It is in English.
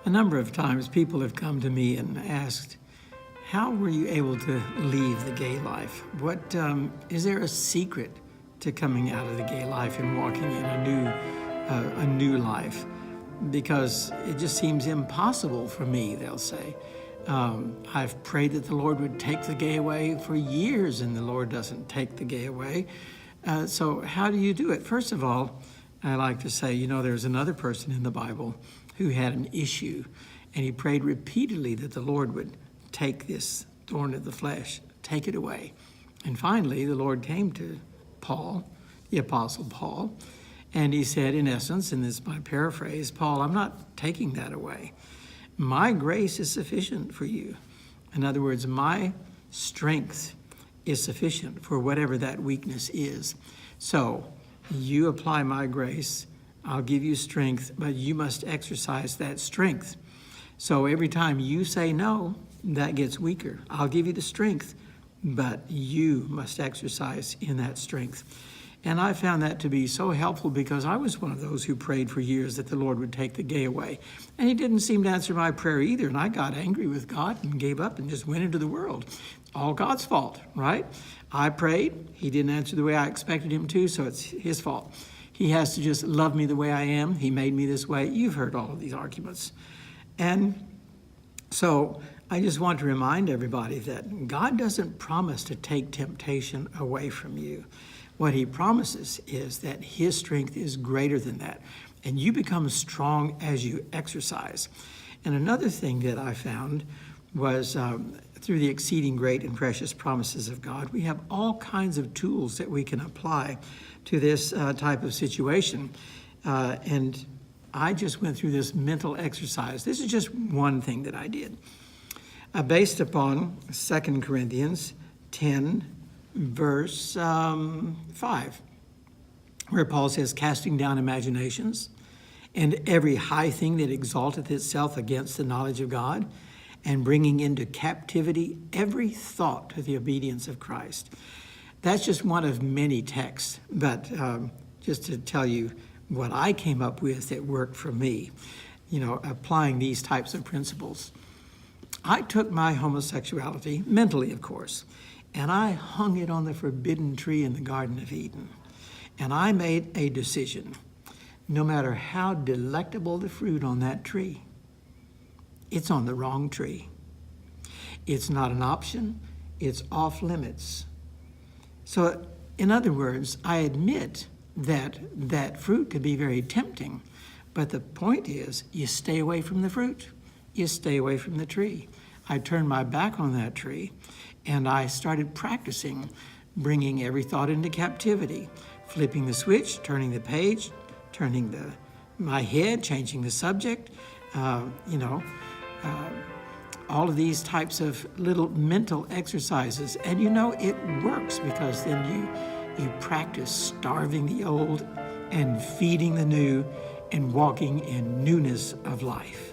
A number of times people have come to me and asked, how were you able to leave the gay life? What is there a secret to coming out of the gay life and walking in a new life? Because it just seems impossible for me, they'll say. I've prayed that the Lord would take the gay away for years, and the Lord doesn't take the gay away. So how do you do it? First of all, I like to say, there's another person in the Bible who had an issue, and he prayed repeatedly that the Lord would take this thorn of the flesh, take it away. And finally, the Lord came to Paul, the Apostle Paul, and he said, in essence, and this is my paraphrase, Paul, I'm not taking that away. My grace is sufficient for you. In other words, my strength is sufficient for whatever that weakness is. So you apply my grace, I'll give you strength, but you must exercise that strength. So every time you say no, that gets weaker. I'll give you the strength, but you must exercise in that strength. And I found that to be so helpful because I was one of those who prayed for years that the Lord would take the gay away. And he didn't seem to answer my prayer either. And I got angry with God and gave up and just went into the world. All God's fault, right? I prayed. He didn't answer the way I expected him to, so it's his fault. He has to just love me the way I am. He made me this way. You've heard all of these arguments. And so I just want to remind everybody that God doesn't promise to take temptation away from you. What he promises is that his strength is greater than that, and you become strong as you exercise. And another thing that I found was through the exceeding great and precious promises of God, we have all kinds of tools that we can apply to this type of situation. And I just went through this mental exercise. This is just one thing that I did. Based upon 2 Corinthians 10, verse 5, where Paul says, casting down imaginations and every high thing that exalteth itself against the knowledge of God, and bringing into captivity every thought to the obedience of Christ. That's just one of many texts, but just to tell you what I came up with that worked for me, applying these types of principles. I took my homosexuality, mentally of course, and I hung it on the forbidden tree in the Garden of Eden. And I made a decision, no matter how delectable the fruit on that tree, it's on the wrong tree. It's not an option, it's off limits. So in other words, I admit that that fruit could be very tempting, but the point is you stay away from the fruit. You stay away from the tree. I turned my back on that tree and I started practicing bringing every thought into captivity, flipping the switch, turning the page, turning my head, changing the subject, all of these types of little mental exercises. And it works because then you practice starving the old and feeding the new and walking in newness of life.